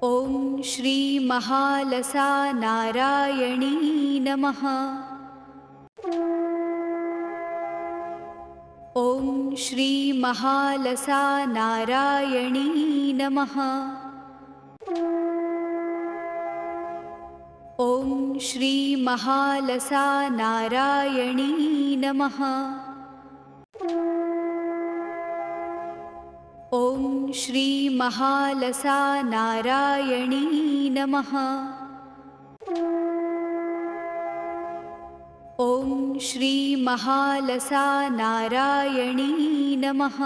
ॐ श्री महालसा नारायणी नमः। ॐ श्री महालसा नारायणी नमः। ॐ श्री महालसा नारायणी नमः। ॐ श्री महालसा नारायणी नमः। ॐ श्री महालसा नारायणी नमः।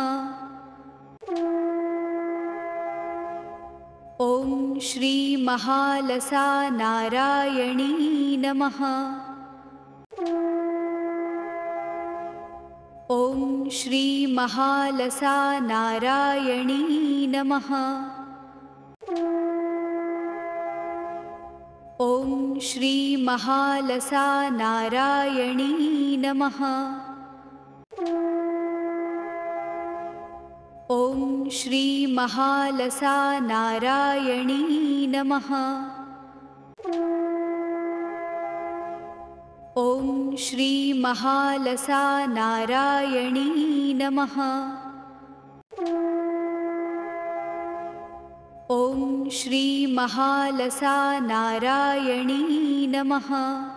ॐ श्री महालसा नारायणी नमः। ॐ श्री महालसा नारायणी नमः। ॐ श्री महालसा नारायणी नमः। ॐ श्री महालसा नारायणी नमः। ॐ श्री महालसा नारायणी नमः। ॐ श्री महालसा नारायणी नमः।